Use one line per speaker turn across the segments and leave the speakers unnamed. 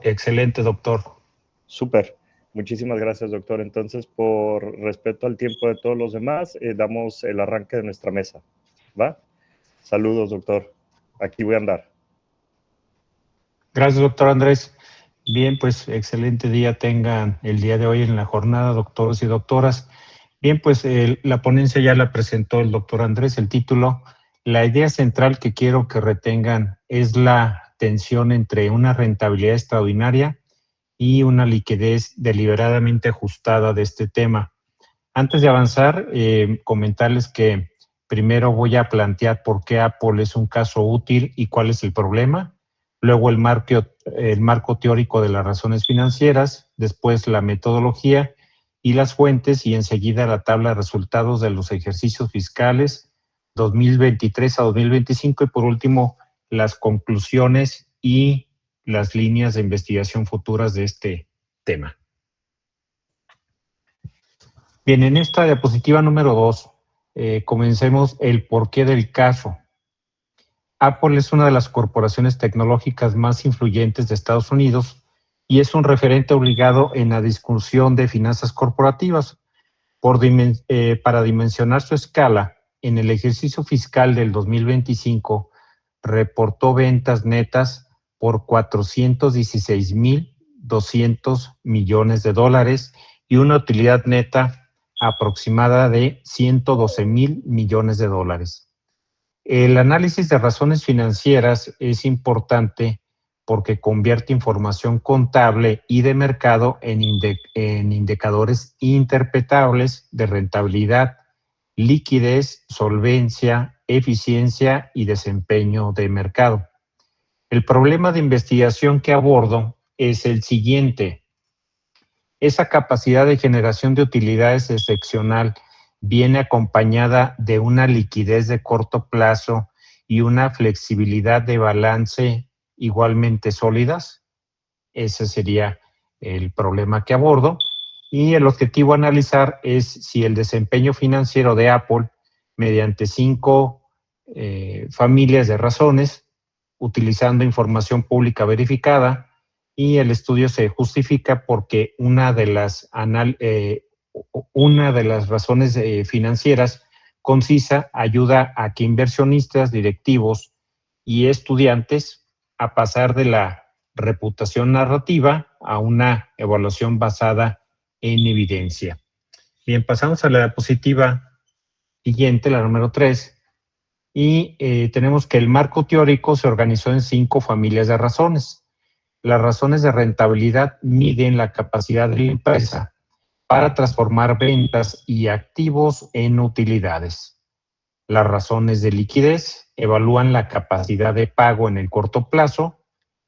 Excelente, doctor.
Súper. Muchísimas gracias, doctor. Entonces, por respeto al tiempo de todos los demás, damos el arranque de nuestra mesa. ¿Va? Saludos, doctor. Aquí voy a andar.
Gracias, doctor Andrés. Bien, pues excelente día tengan el día de hoy en la jornada, doctores y doctoras. Bien, pues la ponencia ya la presentó el doctor Andrés, el título. La idea central que quiero que retengan es la tensión entre una rentabilidad extraordinaria y una liquidez deliberadamente ajustada de este tema. Antes de avanzar, comentarles que primero voy a plantear por qué Apple es un caso útil y cuál es el problema. Luego el marco teórico de las razones financieras, después la metodología y las fuentes y enseguida la tabla de resultados de los ejercicios fiscales 2023 a 2025 y por último las conclusiones y las líneas de investigación futuras de este tema. Bien, en esta diapositiva número 2, comencemos el porqué del caso. Apple es una de las corporaciones tecnológicas más influyentes de Estados Unidos y es un referente obligado en la discusión de finanzas corporativas. Para dimensionar su escala, en el ejercicio fiscal del 2025 reportó ventas netas por $416,200 millones y una utilidad neta aproximada de $112,000 millones. El análisis de razones financieras es importante porque convierte información contable y de mercado en indicadores interpretables de rentabilidad, liquidez, solvencia, eficiencia y desempeño de mercado. El problema de investigación que abordo es el siguiente. Esa capacidad de generación de utilidades excepcional viene acompañada de una liquidez de corto plazo y una flexibilidad de balance igualmente sólidas. Ese sería el problema que abordo. Y el objetivo a analizar es si el desempeño financiero de Apple, mediante 5 familias de razones, utilizando información pública verificada, y el estudio se justifica porque una de las razones financieras concisa ayuda a que inversionistas, directivos y estudiantes a pasar de la reputación narrativa a una evaluación basada en evidencia. Bien, pasamos a la diapositiva siguiente, la número 3, y tenemos que el marco teórico se organizó en 5 familias de razones. Las razones de rentabilidad miden la capacidad de la empresa para transformar ventas y activos en utilidades. Las razones de liquidez evalúan la capacidad de pago en el corto plazo.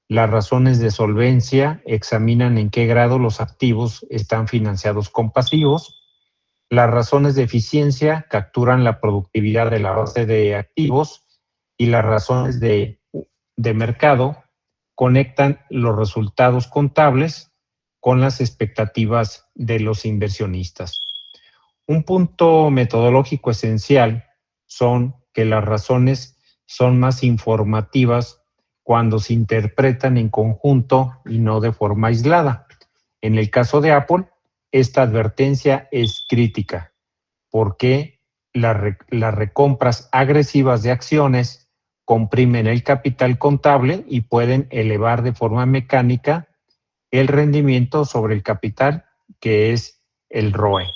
Las razones de solvencia examinan en qué grado los activos están financiados con pasivos. Las razones de eficiencia capturan la productividad de la base de activos y las razones de mercado conectan los resultados contables con las expectativas de los inversionistas. Un punto metodológico esencial son que las razones son más informativas cuando se interpretan en conjunto y no de forma aislada. En el caso de Apple, esta advertencia es crítica porque las recompras agresivas de acciones comprimen el capital contable y pueden elevar de forma mecánica el rendimiento sobre el capital, que es el ROE.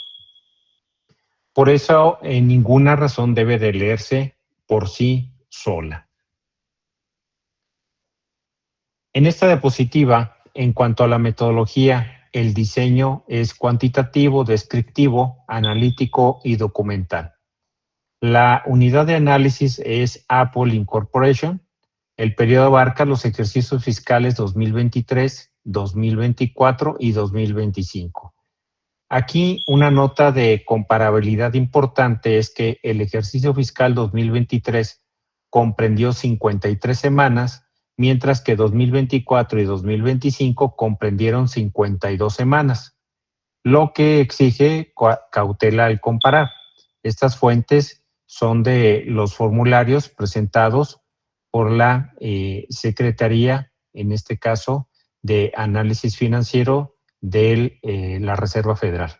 Por eso, ninguna razón debe de leerse por sí sola. En esta diapositiva, en cuanto a la metodología, el diseño es cuantitativo, descriptivo, analítico y documental. La unidad de análisis es Apple Incorporation. El periodo abarca los ejercicios fiscales 2023, 2024 y 2025. Aquí una nota de comparabilidad importante es que el ejercicio fiscal 2023 comprendió 53 semanas, mientras que 2024 y 2025 comprendieron 52 semanas, lo que exige cautela al comparar. Estas fuentes son de los formularios presentados por la Secretaría, en este caso, de análisis financiero de la Reserva Federal,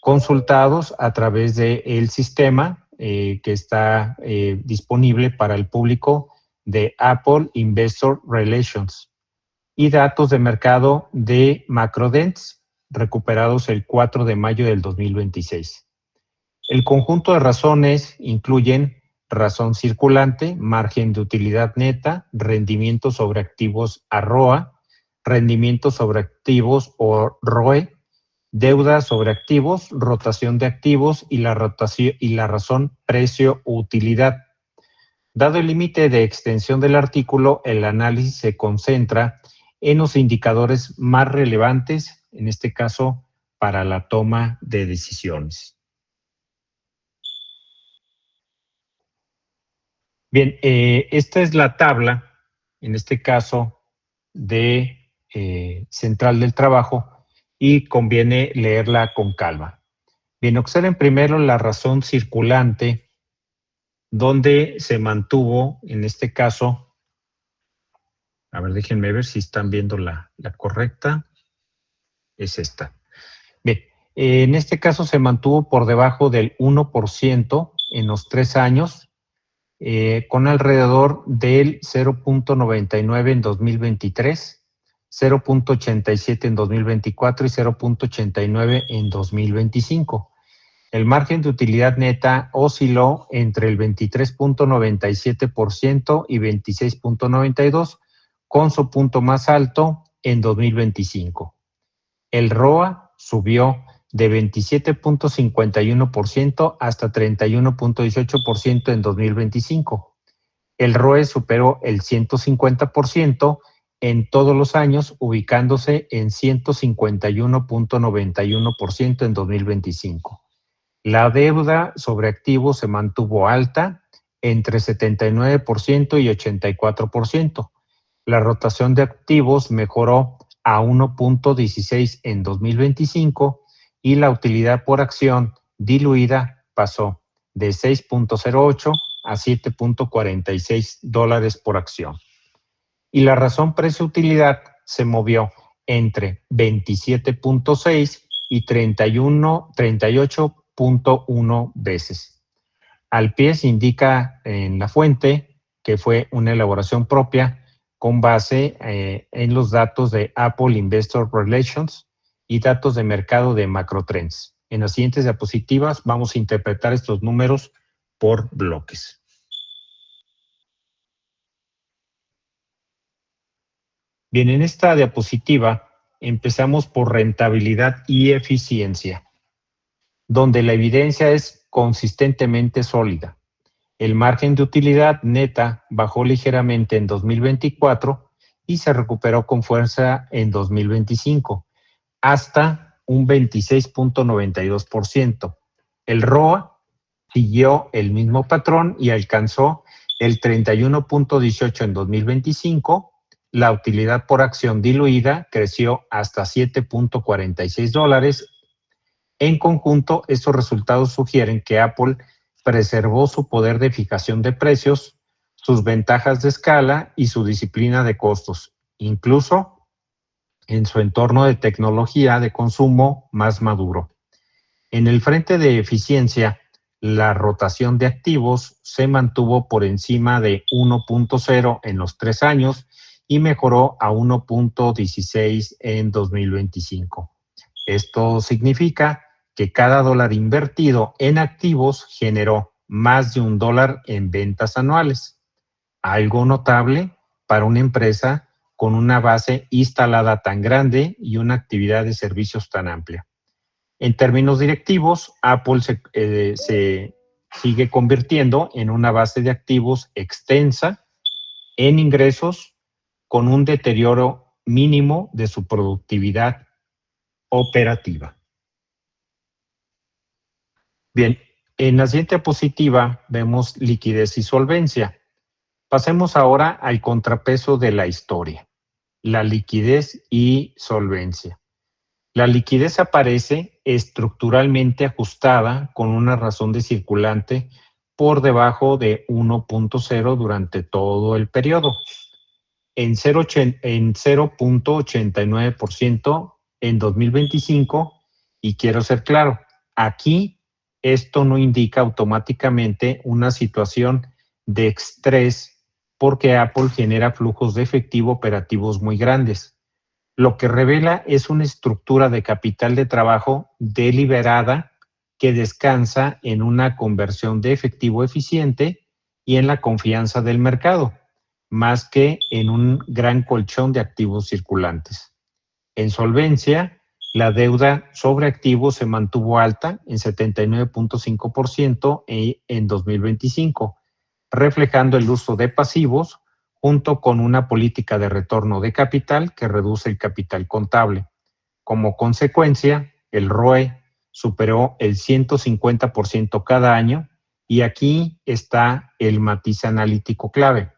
consultados a través del sistema que está disponible para el público de Apple Investor Relations, y datos de mercado de Macrodents recuperados el 4 de mayo del 2026. El conjunto de razones incluyen razón circulante, margen de utilidad neta, rendimiento sobre activos ROA, rendimiento sobre activos o ROE, deuda sobre activos, rotación de activos y la razón precio-utilidad. Dado el límite de extensión del artículo, el análisis se concentra en los indicadores más relevantes, en este caso, para la toma de decisiones. Bien, esta es la tabla, en este caso, de Central del Trabajo, y conviene leerla con calma. Bien, observen primero la razón circulante, donde se mantuvo, en este caso, a ver, déjenme ver si están viendo la correcta, es esta. Bien, en este caso se mantuvo por debajo del 1% en los 3 años, con alrededor del 0.99 en 2023, 0.87 en 2024 y 0.89 en 2025. El margen de utilidad neta osciló entre el 23.97% y 26.92%, con su punto más alto en 2025. El ROA subió de 27.51% hasta 31.18% en 2025. El ROE superó el 150% en todos los años, ubicándose en 151.91% en 2025. La deuda sobre activos se mantuvo alta entre 79% y 84%. La rotación de activos mejoró a 1.16 en 2025 y la utilidad por acción diluida pasó de 6.08 a 7.46 dólares por acción. Y la razón precio-utilidad se movió entre 27.6 y 38.1 veces. Al pie se indica en la fuente que fue una elaboración propia con base en los datos de Apple Investor Relations y datos de mercado de Macrotrends. En las siguientes diapositivas vamos a interpretar estos números por bloques. Bien, en esta diapositiva empezamos por rentabilidad y eficiencia, donde la evidencia es consistentemente sólida. El margen de utilidad neta bajó ligeramente en 2024 y se recuperó con fuerza en 2025, hasta un 26.92%. El ROA siguió el mismo patrón y alcanzó el 31.18 en 2025. La utilidad por acción diluida creció hasta 7.46 dólares. En conjunto, estos resultados sugieren que Apple preservó su poder de fijación de precios, sus ventajas de escala y su disciplina de costos, incluso en su entorno de tecnología de consumo más maduro. En el frente de eficiencia, la rotación de activos se mantuvo por encima de 1.0 en los 3 años y mejoró a 1.16 en 2025. Esto significa que cada dólar invertido en activos generó más de $1 en ventas anuales, algo notable para una empresa con una base instalada tan grande y una actividad de servicios tan amplia. En términos directivos, Apple se sigue convirtiendo en una base de activos extensa en ingresos, con un deterioro mínimo de su productividad operativa. Bien, en la siguiente diapositiva vemos liquidez y solvencia. Pasemos ahora al contrapeso de la historia, la liquidez y solvencia. La liquidez aparece estructuralmente ajustada con una razón de circulante por debajo de 1.0 durante todo el periodo. en 0.89% en 2025. Y quiero ser claro, aquí esto no indica automáticamente una situación de estrés porque Apple genera flujos de efectivo operativos muy grandes. Lo que revela es una estructura de capital de trabajo deliberada que descansa en una conversión de efectivo eficiente y en la confianza del mercado, más que en un gran colchón de activos circulantes. En solvencia, la deuda sobre activos se mantuvo alta en 79.5% en 2025, reflejando el uso de pasivos junto con una política de retorno de capital que reduce el capital contable. Como consecuencia, el ROE superó el 150% cada año y aquí está el matiz analítico clave.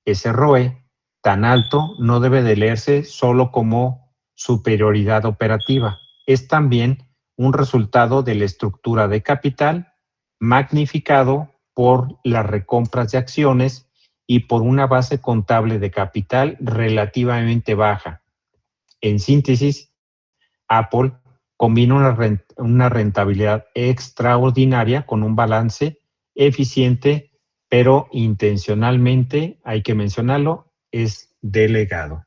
Ese ROE tan alto no debe de leerse solo como superioridad operativa. Es también un resultado de la estructura de capital magnificado por las recompras de acciones y por una base contable de capital relativamente baja. En síntesis, Apple combina una rentabilidad extraordinaria con un balance eficiente, pero intencionalmente, hay que mencionarlo, es delegado.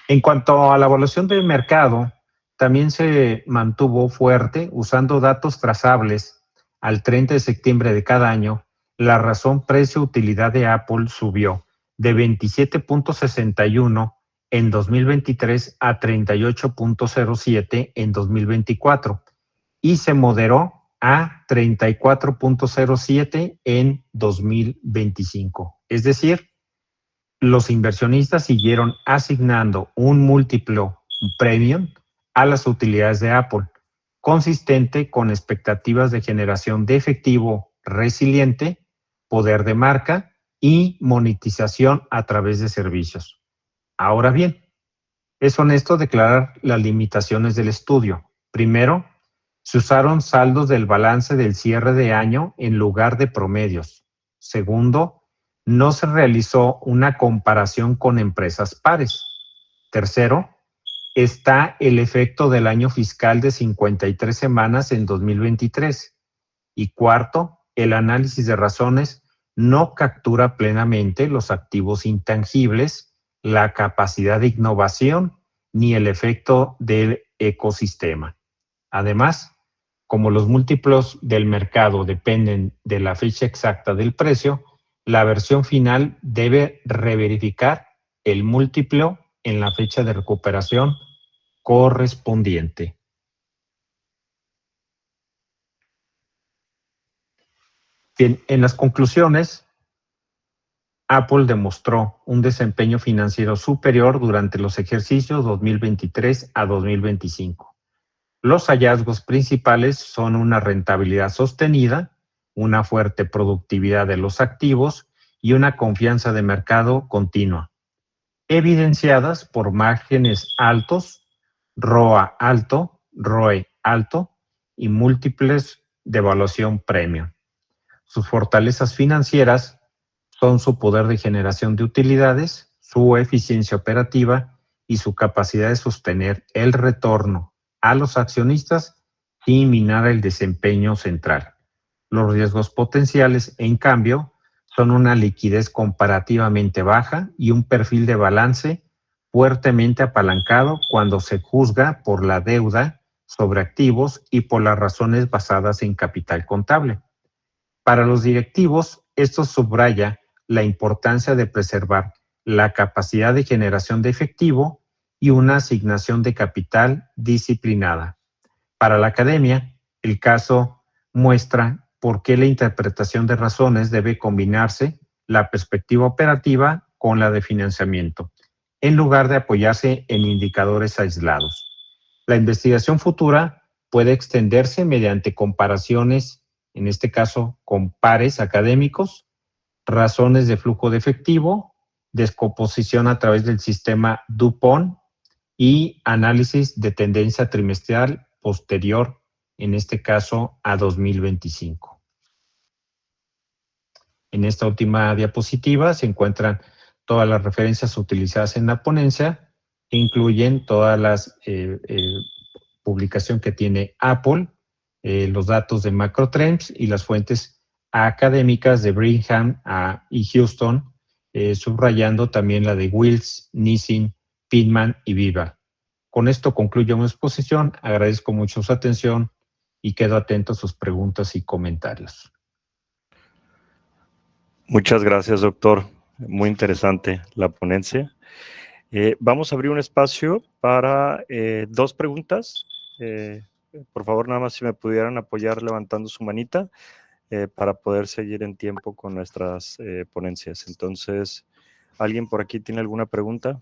En cuanto a la evaluación del mercado, también se mantuvo fuerte usando datos trazables. Al 30 de septiembre de cada año, la razón precio-utilidad de Apple subió de 27.61 en 2023 a 38.07 en 2024 y se moderó a 34.07 en 2025. Es decir, los inversionistas siguieron asignando un múltiplo premium a las utilidades de Apple, consistente con expectativas de generación de efectivo resiliente, poder de marca y monetización a través de servicios. Ahora bien, es honesto declarar las limitaciones del estudio. Primero, se usaron saldos del balance del cierre de año en lugar de promedios. Segundo, no se realizó una comparación con empresas pares. Tercero, está el efecto del año fiscal de 53 semanas en 2023. Y cuarto, el análisis de razones no captura plenamente los activos intangibles, la capacidad de innovación ni el efecto del ecosistema. Además, como los múltiplos del mercado dependen de la fecha exacta del precio, la versión final debe reverificar el múltiplo en la fecha de recuperación correspondiente. Bien, en las conclusiones, Apple demostró un desempeño financiero superior durante los ejercicios 2023 a 2025. Los hallazgos principales son una rentabilidad sostenida, una fuerte productividad de los activos y una confianza de mercado continua, evidenciadas por márgenes altos, ROA alto, ROE alto y múltiples de evaluación premium. Sus fortalezas financieras son su poder de generación de utilidades, su eficiencia operativa y su capacidad de sostener el retorno a los accionistas sin minar el desempeño central. Los riesgos potenciales, en cambio, son una liquidez comparativamente baja y un perfil de balance fuertemente apalancado cuando se juzga por la deuda sobre activos y por las razones basadas en capital contable. Para los directivos, esto subraya la importancia de preservar la capacidad de generación de efectivo y una asignación de capital disciplinada. Para la academia, el caso muestra por qué la interpretación de razones debe combinarse la perspectiva operativa con la de financiamiento, en lugar de apoyarse en indicadores aislados. La investigación futura puede extenderse mediante comparaciones, en este caso con pares académicos, razones de flujo de efectivo, descomposición a través del sistema DuPont y análisis de tendencia trimestral posterior, en este caso a 2025. En esta última diapositiva se encuentran todas las referencias utilizadas en la ponencia, que incluyen todas las publicaciones que tiene Apple, los datos de MacroTrends y las fuentes académicas de Brigham y Houston, subrayando también la de Wills, Nissin, Pitman y Viva. Con esto concluyo mi exposición. Agradezco mucho su atención y quedo atento a sus preguntas y comentarios.
Muchas gracias, doctor. Muy interesante la ponencia. Vamos a abrir un espacio para 2 preguntas. Por favor, nada más si me pudieran apoyar levantando su manita para poder seguir en tiempo con nuestras ponencias. Entonces, ¿alguien por aquí tiene alguna pregunta?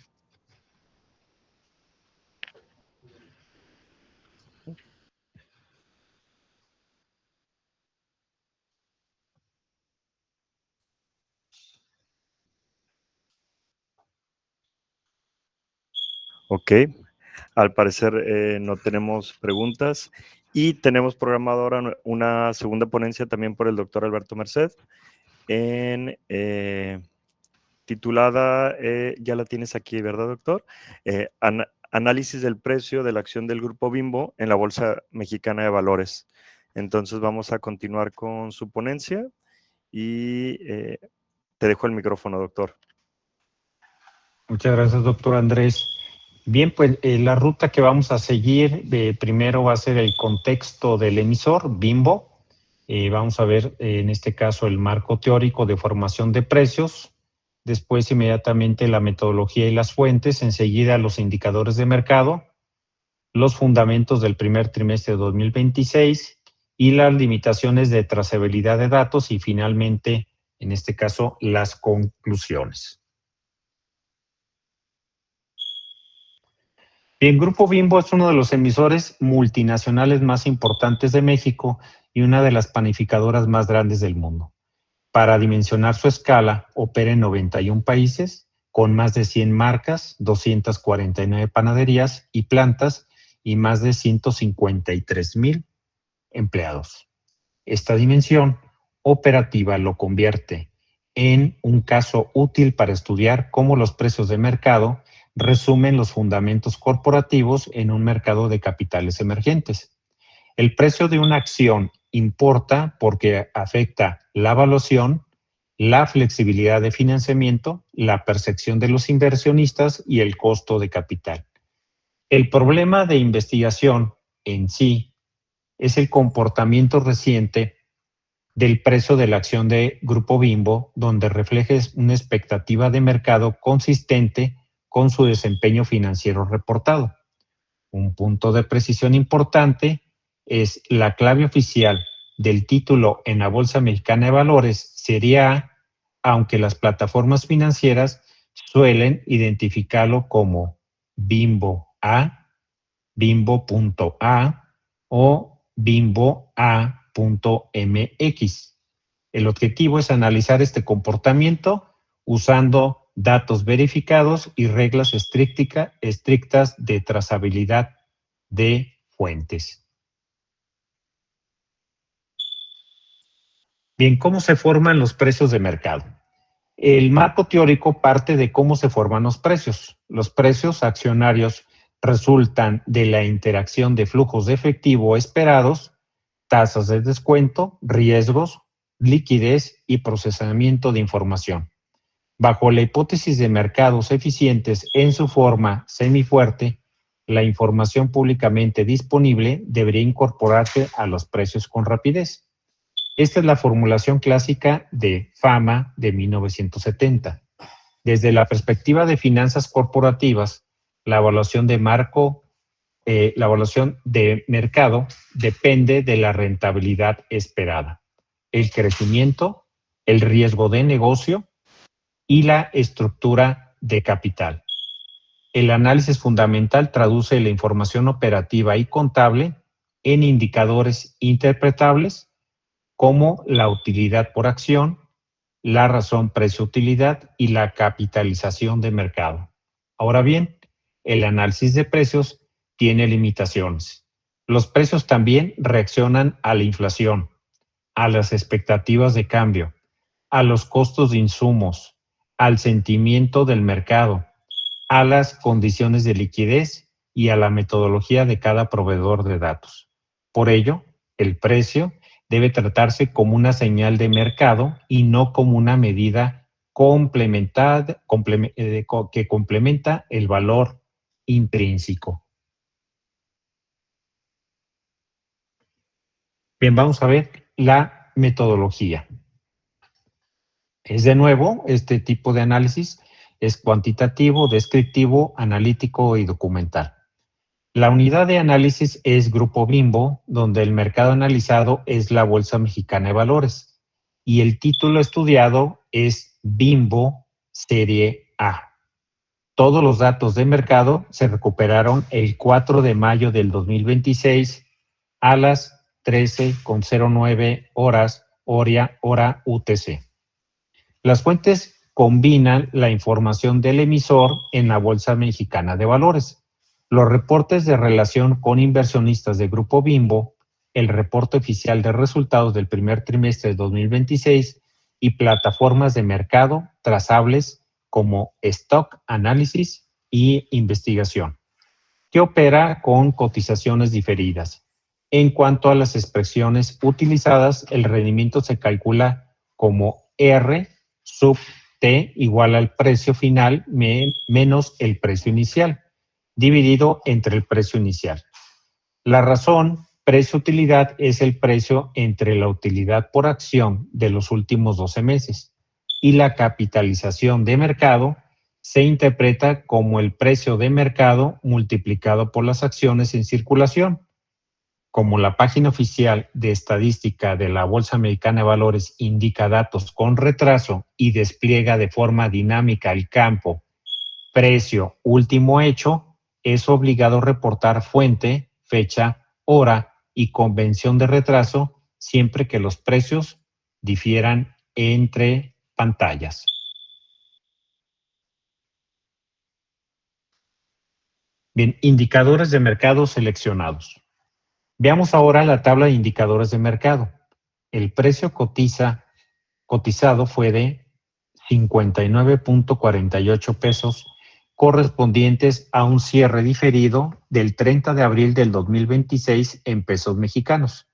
Ok, al parecer no tenemos preguntas y tenemos programado ahora una segunda ponencia también por el doctor Alberto Merced, titulada, ya la tienes aquí, ¿verdad, doctor? Análisis del precio de la acción del Grupo Bimbo en la Bolsa Mexicana de Valores. Entonces vamos a continuar con su ponencia y te dejo el micrófono, doctor.
Muchas gracias, doctor Andrés. Bien, pues la ruta que vamos a seguir primero va a ser el contexto del emisor, Bimbo. Vamos a ver en este caso el marco teórico de formación de precios, después inmediatamente la metodología y las fuentes, enseguida los indicadores de mercado, los fundamentos del primer trimestre de 2026 y las limitaciones de trazabilidad de datos y finalmente, en este caso, las conclusiones. Bien, Grupo Bimbo es uno de los emisores multinacionales más importantes de México y una de las panificadoras más grandes del mundo. Para dimensionar su escala, opera en 91 países, con más de 100 marcas, 249 panaderías y plantas y más de 153,000 empleados. Esta dimensión operativa lo convierte en un caso útil para estudiar cómo los precios de mercado resumen los fundamentos corporativos en un mercado de capitales emergentes. El precio de una acción importa porque afecta la evaluación, la flexibilidad de financiamiento, la percepción de los inversionistas y el costo de capital. El problema de investigación en sí es el comportamiento reciente del precio de la acción de Grupo Bimbo, donde refleja una expectativa de mercado consistente con su desempeño financiero reportado. Un punto de precisión importante es la clave oficial del título en la Bolsa Mexicana de Valores, Serie A, aunque las plataformas financieras suelen identificarlo como Bimbo A, Bimbo.A o Bimbo A.mx. El objetivo es analizar este comportamiento usando datos verificados y reglas estrictas de trazabilidad de fuentes. Bien, ¿cómo se forman los precios de mercado? El marco teórico parte de cómo se forman los precios. Los precios accionarios resultan de la interacción de flujos de efectivo esperados, tasas de descuento, riesgos, liquidez y procesamiento de información. Bajo la hipótesis de mercados eficientes en su forma semifuerte, la información públicamente disponible debería incorporarse a los precios con rapidez. Esta es la formulación clásica de Fama de 1970. Desde la perspectiva de finanzas corporativas, la evaluación de mercado depende de la rentabilidad esperada, el crecimiento, el riesgo de negocio y la estructura de capital. El análisis fundamental traduce la información operativa y contable en indicadores interpretables como la utilidad por acción, la razón precio-utilidad y la capitalización de mercado. Ahora bien, el análisis de precios tiene limitaciones. Los precios también reaccionan a la inflación, a las expectativas de cambio, a los costos de insumos, al sentimiento del mercado, a las condiciones de liquidez y a la metodología de cada proveedor de datos. Por ello, el precio debe tratarse como una señal de mercado y no como una medida que complementa el valor intrínseco. Bien, vamos a ver la metodología. Es de nuevo, este tipo de análisis es cuantitativo, descriptivo, analítico y documental. La unidad de análisis es Grupo Bimbo, donde el mercado analizado es la Bolsa Mexicana de Valores y el título estudiado es Bimbo Serie A. Todos los datos de mercado se recuperaron el 4 de mayo del 2026 a las 13:09 horas, hora UTC. Las fuentes combinan la información del emisor en la Bolsa Mexicana de Valores, los reportes de relación con inversionistas de Grupo Bimbo, el reporte oficial de resultados del primer trimestre de 2026 y plataformas de mercado trazables como Stock Análisis y Investigación, que opera con cotizaciones diferidas. En cuanto a las expresiones utilizadas, el rendimiento se calcula como R sub T igual al precio final menos el precio inicial, dividido entre el precio inicial. La razón precio-utilidad es el precio entre la utilidad por acción de los últimos 12 meses y la capitalización de mercado se interpreta como el precio de mercado multiplicado por las acciones en circulación. Como la página oficial de estadística de la Bolsa Mexicana de Valores indica datos con retraso y despliega de forma dinámica el campo precio último hecho, es obligado reportar fuente, fecha, hora y convención de retraso siempre que los precios difieran entre pantallas. Bien, indicadores de mercado seleccionados. Veamos ahora la tabla de indicadores de mercado. El precio cotizado fue de 59.48 pesos correspondientes a un cierre diferido del 30 de abril del 2026 en pesos mexicanos.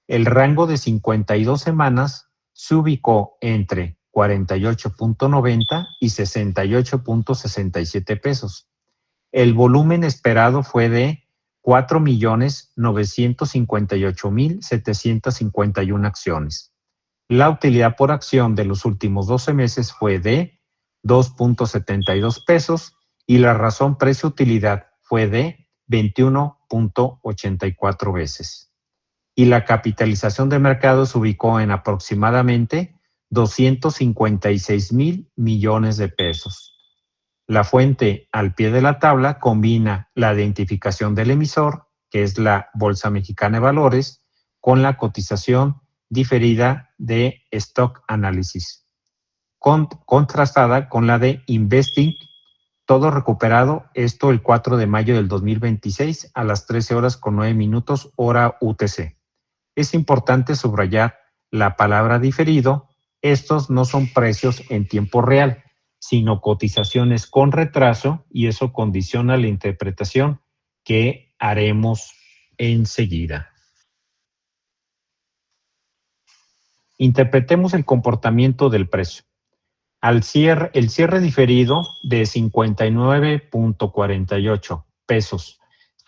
El rango de 52 semanas se ubicó entre 48.90 y 68.67 pesos. El volumen esperado fue de 4.958.751 acciones. La utilidad por acción de los últimos 12 meses fue de 2.72 pesos y la razón precio-utilidad fue de 21.84 veces. Y la capitalización de mercado se ubicó en aproximadamente 256,000 millones de pesos. La fuente al pie de la tabla combina la identificación del emisor, que es la Bolsa Mexicana de Valores, con la cotización diferida de Stock Análisis, contrastada con la de Investing, todo recuperado, esto el 4 de mayo del 2026 a las 13:09 hora UTC. Es importante subrayar la palabra diferido. Estos no son precios en tiempo real, sino cotizaciones con retraso y eso condiciona la interpretación que haremos enseguida. Interpretemos el comportamiento del precio. El cierre diferido de 59.48 pesos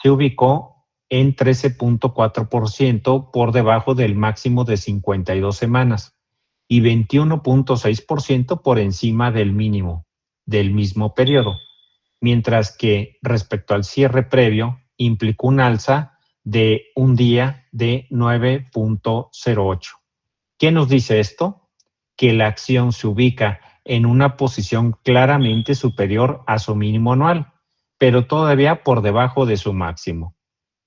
se ubicó en 13.4% por debajo del máximo de 52 semanas y 21.6% por encima del mínimo del mismo periodo, mientras que respecto al cierre previo implicó un alza de un día de 9.08. ¿Qué nos dice esto? Que la acción se ubica en una posición claramente superior a su mínimo anual, pero todavía por debajo de su máximo,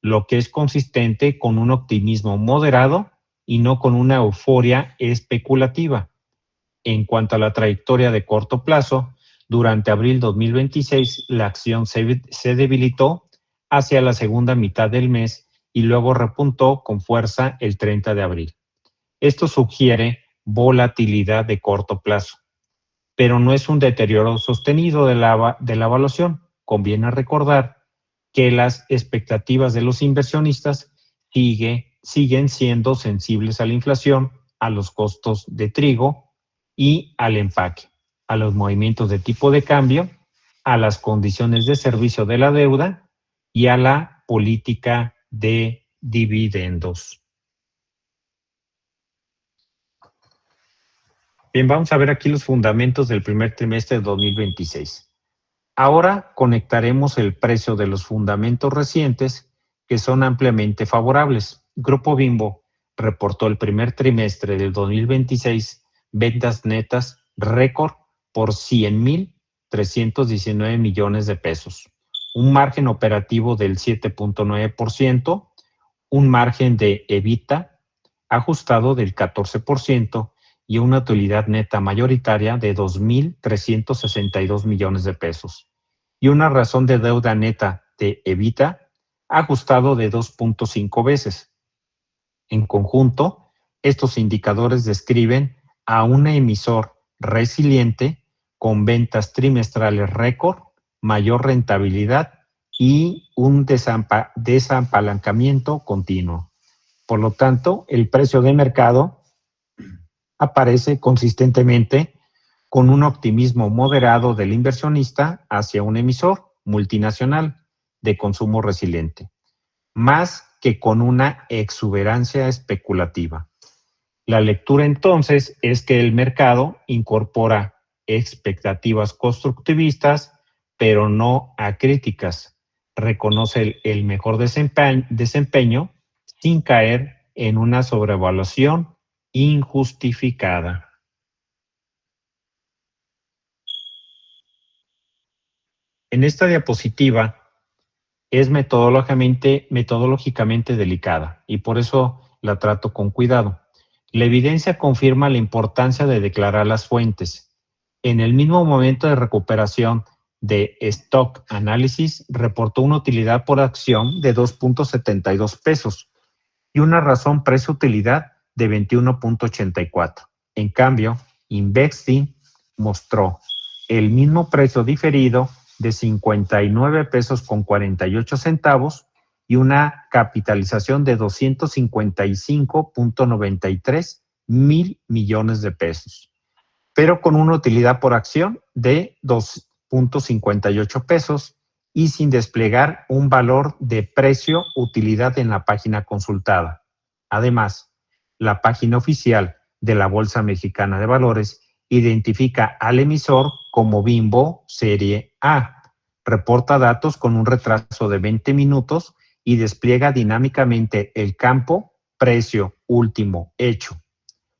lo que es consistente con un optimismo moderado y no con una euforia especulativa. En cuanto a la trayectoria de corto plazo, durante abril 2026 la acción se debilitó hacia la segunda mitad del mes y luego repuntó con fuerza el 30 de abril. Esto sugiere volatilidad de corto plazo. pero no es un deterioro sostenido de la evaluación. Conviene recordar que las expectativas de los inversionistas siguen siendo sensibles a la inflación, a los costos de trigo y al empaque, a los movimientos de tipo de cambio, a las condiciones de servicio de la deuda y a la política de dividendos. Bien, vamos a ver aquí los fundamentos del primer trimestre de 2026. Ahora conectaremos el precio de los fundamentos recientes que son ampliamente favorables. Grupo Bimbo reportó el primer trimestre del 2026 ventas netas récord por 100,319 millones de pesos, un margen operativo del 7.9%, un margen de EBITDA ajustado del 14% y una utilidad neta mayoritaria de 2,362 millones de pesos y una razón de deuda neta de EBITDA ajustado de 2.5 veces. En conjunto, estos indicadores describen a un emisor resiliente con ventas trimestrales récord, mayor rentabilidad y un desapalancamiento continuo. Por lo tanto, el precio de mercado aparece consistentemente con un optimismo moderado del inversionista hacia un emisor multinacional de consumo resiliente, más que con una exuberancia especulativa. La lectura entonces es que el mercado incorpora expectativas constructivistas, pero no acríticas. Reconoce el mejor desempeño sin caer en una sobrevaluación injustificada. En esta diapositiva es metodológicamente delicada y por eso la trato con cuidado. La evidencia confirma la importancia de declarar las fuentes. En el mismo momento de recuperación de Stock Analysis, reportó una utilidad por acción de 2.72 pesos y una razón precio-utilidad de 21.84. En cambio, Investing mostró el mismo precio diferido de 59 pesos con 48 centavos y una capitalización de 255.93 mil millones de pesos, pero con una utilidad por acción de 2.58 pesos y sin desplegar un valor de precio-utilidad en la página consultada. Además, la página oficial de la Bolsa Mexicana de Valores identifica al emisor como Bimbo Serie A, reporta datos con un retraso de 20 minutos y despliega dinámicamente el campo precio último hecho.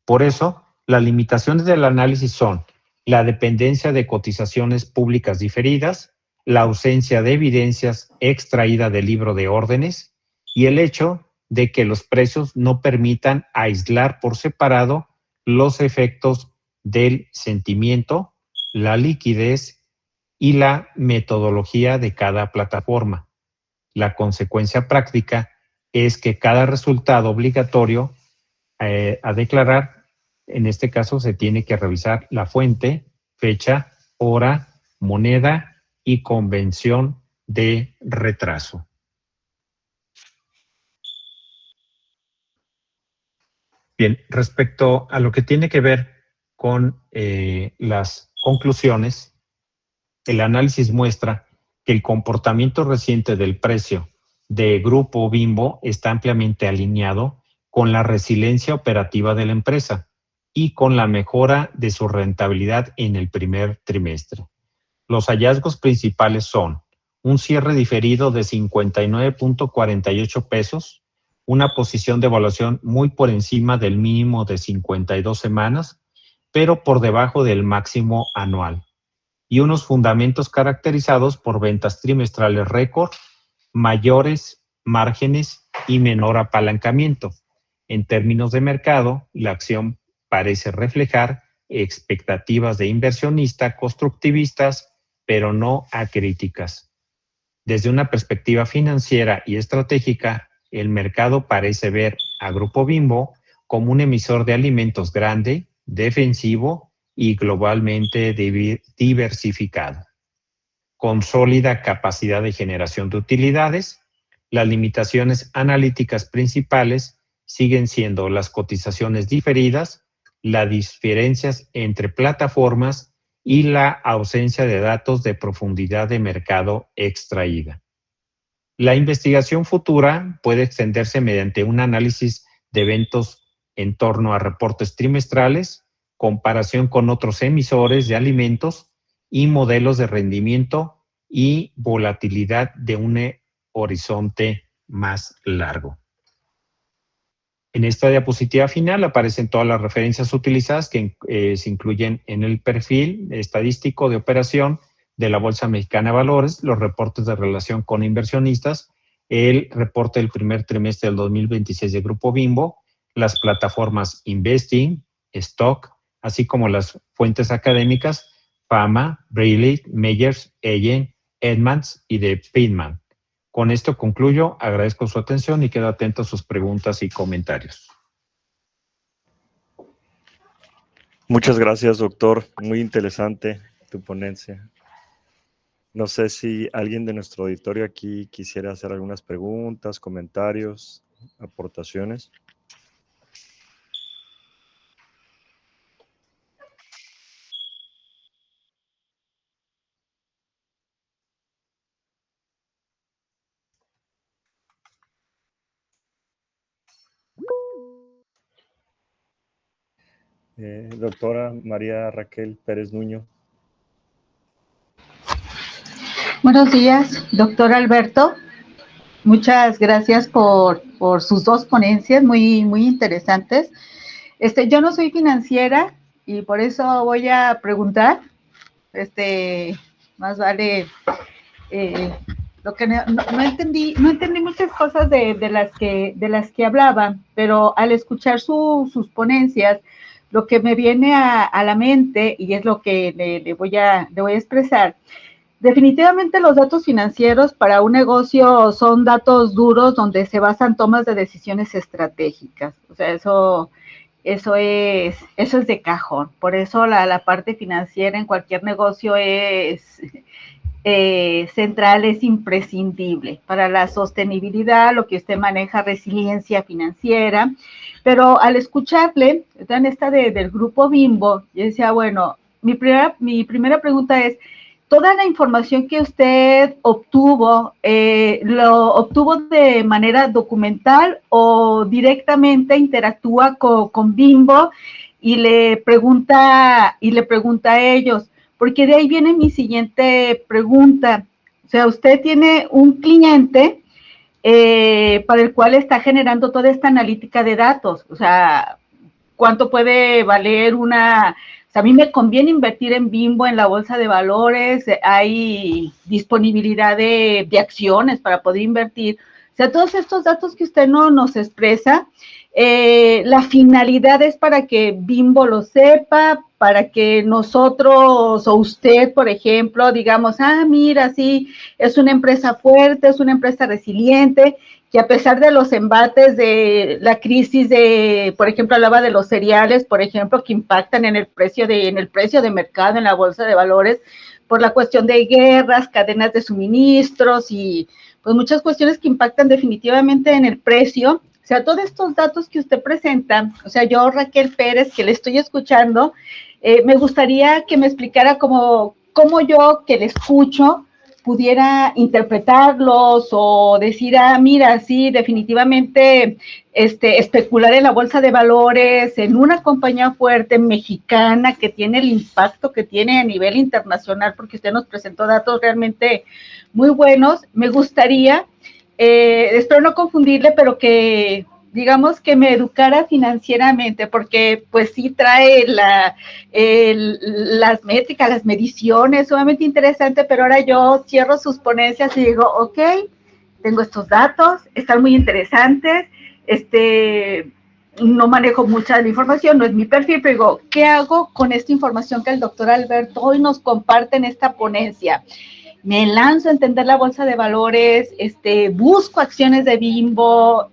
Por eso, las limitaciones del análisis son la dependencia de cotizaciones públicas diferidas, la ausencia de evidencias extraída del libro de órdenes y el hecho de que los precios no permitan aislar por separado los efectos del sentimiento, la liquidez y la metodología de cada plataforma. La consecuencia práctica es que cada resultado obligatorio a declarar, en este caso se tiene que revisar la fuente, fecha, hora, moneda y convención de retraso. Bien, respecto a lo que tiene que ver con las conclusiones, el análisis muestra que el comportamiento reciente del precio de Grupo Bimbo está ampliamente alineado con la resiliencia operativa de la empresa y con la mejora de su rentabilidad en el primer trimestre. Los hallazgos principales son un cierre diferido de 59.48 pesos, una posición de evaluación muy por encima del mínimo de 52 semanas, pero por debajo del máximo anual, y unos fundamentos caracterizados por ventas trimestrales récord, mayores márgenes y menor apalancamiento. En términos de mercado, la acción parece reflejar expectativas de inversionista constructivistas, pero no acríticas. Desde una perspectiva financiera y estratégica, el mercado parece ver a Grupo Bimbo como un emisor de alimentos grande, defensivo y globalmente diversificado, con sólida capacidad de generación de utilidades. Las limitaciones analíticas principales siguen siendo las cotizaciones diferidas, las diferencias entre plataformas y la ausencia de datos de profundidad de mercado extraída. La investigación futura puede extenderse mediante un análisis de eventos en torno a reportes trimestrales, comparación con otros emisores de alimentos y modelos de rendimiento y volatilidad de un horizonte más largo. En esta diapositiva final aparecen todas las referencias utilizadas que se incluyen en el perfil estadístico de operación de la Bolsa Mexicana de Valores, los reportes de relación con inversionistas, el reporte del primer trimestre del 2026 de Grupo Bimbo, las plataformas Investing, Stock, así como las fuentes académicas Fama, Braille, Meyers, Ellen, Edmonds y de Pitman. Con esto concluyo, agradezco su atención y quedo atento a sus preguntas y comentarios.
Muchas gracias, doctor. Muy interesante tu ponencia. No sé si alguien de nuestro auditorio aquí quisiera hacer algunas preguntas, comentarios, aportaciones. Doctora María Raquel Pérez Nuño.
Buenos días, doctor Alberto. Muchas gracias por sus dos ponencias muy interesantes. Yo no soy financiera y por eso voy a preguntar. Más vale lo que no entendí muchas cosas de las que hablaban, pero al escuchar sus ponencias, lo que me viene a la mente y es lo que le voy a expresar. Definitivamente los datos financieros para un negocio son datos duros donde se basan tomas de decisiones estratégicas. O sea, eso es de cajón. Por eso la parte financiera en cualquier negocio es central, es imprescindible para la sostenibilidad, lo que usted maneja, resiliencia financiera. Pero al escucharle, en esta del grupo Bimbo, yo decía, bueno, mi primera pregunta es, ¿toda la información que usted obtuvo, lo obtuvo de manera documental o directamente interactúa con Bimbo y le pregunta a ellos? Porque de ahí viene mi siguiente pregunta. O sea, usted tiene un cliente para el cual está generando toda esta analítica de datos. O sea, ¿cuánto puede valer una? O sea, a mí me conviene invertir en Bimbo, en la bolsa de valores, hay disponibilidad de acciones para poder invertir. O sea, todos estos datos que usted no nos expresa, la finalidad es para que Bimbo lo sepa, para que nosotros o usted, por ejemplo, digamos, mira, sí, es una empresa fuerte, es una empresa resiliente, que a pesar de los embates de la crisis de, por ejemplo, hablaba de los cereales, por ejemplo, que impactan en el precio de mercado, en la bolsa de valores, por la cuestión de guerras, cadenas de suministros y pues muchas cuestiones que impactan definitivamente en el precio. O sea, todos estos datos que usted presenta, o sea, yo, Raquel Pérez, que le estoy escuchando, me gustaría que me explicara cómo yo, que le escucho, pudiera interpretarlos o decir, mira, sí, definitivamente especular en la bolsa de valores, en una compañía fuerte mexicana que tiene el impacto que tiene a nivel internacional, porque usted nos presentó datos realmente muy buenos. Me gustaría, espero no confundirle, pero que digamos que me educara financieramente, porque pues sí trae las métricas, las mediciones, sumamente interesante, pero ahora yo cierro sus ponencias y digo, ok, tengo estos datos, están muy interesantes, no manejo mucha de la información, no es mi perfil, pero digo, ¿qué hago con esta información que el doctor Alberto hoy nos comparte en esta ponencia? Me lanzo a entender la bolsa de valores, busco acciones de Bimbo,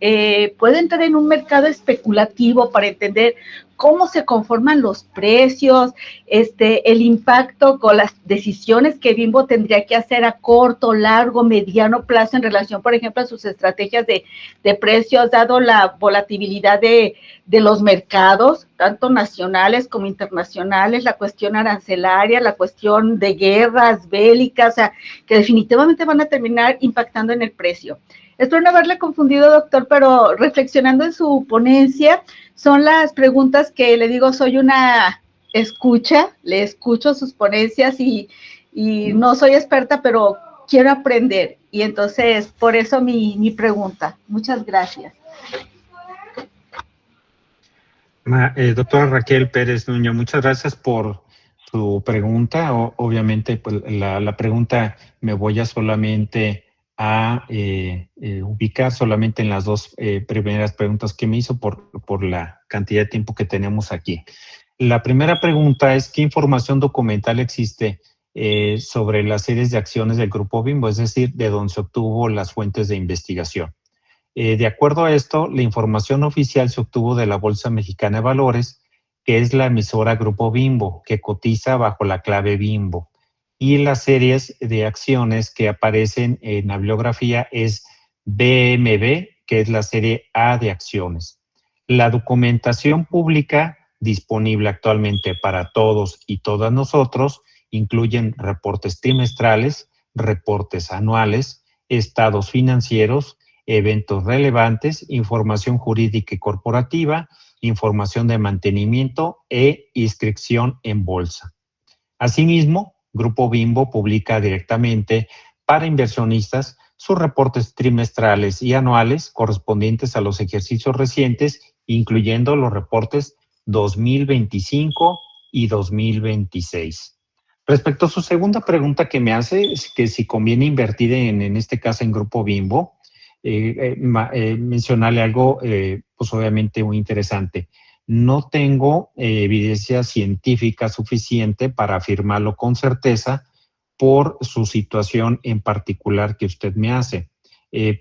puedo entrar en un mercado especulativo para entender cómo se conforman los precios, el impacto con las decisiones que Bimbo tendría que hacer a corto, largo, mediano plazo en relación, por ejemplo, a sus estrategias de precios, dado la volatilidad de los mercados, tanto nacionales como internacionales, la cuestión arancelaria, la cuestión de guerras bélicas, o sea, que definitivamente van a terminar impactando en el precio. Espero no haberle confundido, doctor, pero reflexionando en su ponencia, son las preguntas que le digo, soy una escucha, le escucho sus ponencias y no soy experta, pero quiero aprender. Y entonces, por eso mi pregunta. Muchas gracias.
Doctora Raquel Pérez Nuño, muchas gracias por su pregunta. Obviamente, pues, la pregunta me voy a solamente a ubicar solamente en las dos primeras preguntas que me hizo por la cantidad de tiempo que tenemos aquí. La primera pregunta es, ¿qué información documental existe sobre las series de acciones del Grupo Bimbo? Es decir, de dónde se obtuvo las fuentes de investigación. De acuerdo a esto, la información oficial se obtuvo de la Bolsa Mexicana de Valores, que es la emisora Grupo Bimbo, que cotiza bajo la clave Bimbo. Y las series de acciones que aparecen en la bibliografía es BMB, que es la serie A de acciones. La documentación pública disponible actualmente para todos y todas nosotros incluyen reportes trimestrales, reportes anuales, estados financieros, eventos relevantes, información jurídica y corporativa, información de mantenimiento e inscripción en bolsa. Asimismo, Grupo Bimbo publica directamente para inversionistas sus reportes trimestrales y anuales correspondientes a los ejercicios recientes, incluyendo los reportes 2025 y 2026. Respecto a su segunda pregunta que me hace, es que si conviene invertir en este caso en Grupo Bimbo, mencionarle algo, pues obviamente muy interesante. No tengo evidencia científica suficiente para afirmarlo con certeza por su situación en particular que usted me hace.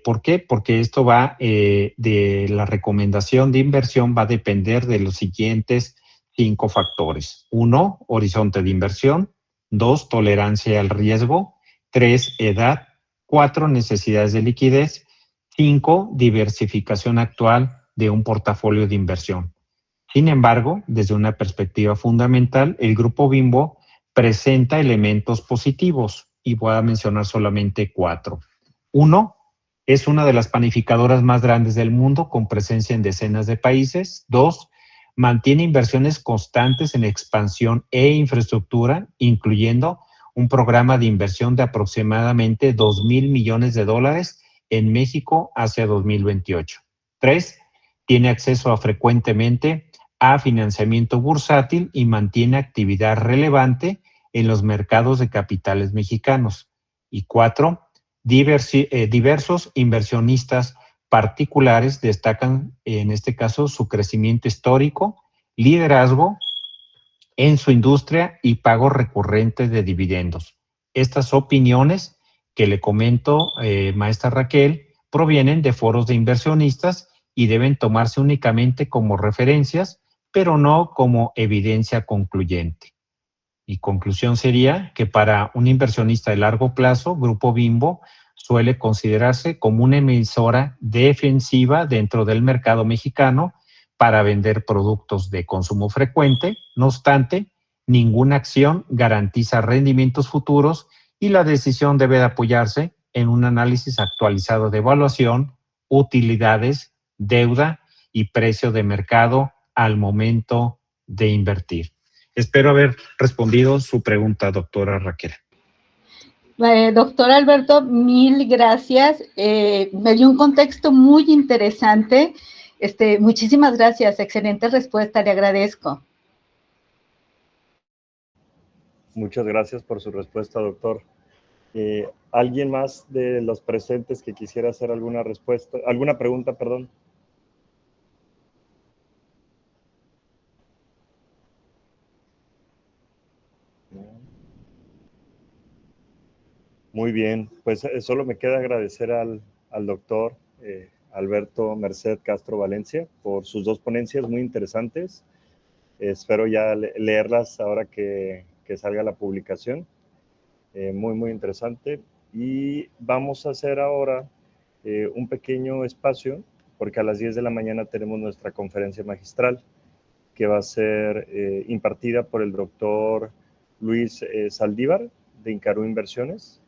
¿Por qué? Porque esto va de la recomendación de inversión, va a depender de los siguientes 5 factores. 1, horizonte de inversión. 2, tolerancia al riesgo. 3, edad. 4, necesidades de liquidez. 5, diversificación actual de un portafolio de inversión. Sin embargo, desde una perspectiva fundamental, el Grupo Bimbo presenta elementos positivos y voy a mencionar solamente 4. 1, es una de las panificadoras más grandes del mundo con presencia en decenas de países. 2, mantiene inversiones constantes en expansión e infraestructura, incluyendo un programa de inversión de aproximadamente $2,000 millones en México hacia 2028. 3, tiene acceso frecuentemente a financiamiento bursátil y mantiene actividad relevante en los mercados de capitales mexicanos. Y 4, diversos inversionistas particulares destacan en este caso su crecimiento histórico, liderazgo en su industria y pago recurrente de dividendos. Estas opiniones que le comento, maestra Raquel, provienen de foros de inversionistas y deben tomarse únicamente como referencias, pero no como evidencia concluyente. Mi conclusión sería que para un inversionista de largo plazo, Grupo Bimbo suele considerarse como una emisora defensiva dentro del mercado mexicano para vender productos de consumo frecuente. No obstante, ninguna acción garantiza rendimientos futuros y la decisión debe de apoyarse en un análisis actualizado de evaluación, utilidades, deuda y precio de mercado al momento de invertir. Espero haber respondido su pregunta, doctora Raquel.
Doctor Alberto, mil gracias. Me dio un contexto muy interesante. Muchísimas gracias. Excelente respuesta, le agradezco.
Muchas gracias por su respuesta, doctor. ¿Alguien más de los presentes que quisiera hacer alguna pregunta, perdón? Muy bien, pues solo me queda agradecer al doctor Alberto Merced Castro Valencia por sus dos ponencias muy interesantes. Espero ya leerlas ahora que salga la publicación. Muy, muy interesante. Y vamos a hacer ahora un pequeño espacio, porque a las 10 de la mañana tenemos nuestra conferencia magistral, que va a ser impartida por el doctor Luis Saldívar, de Incarú Inversiones.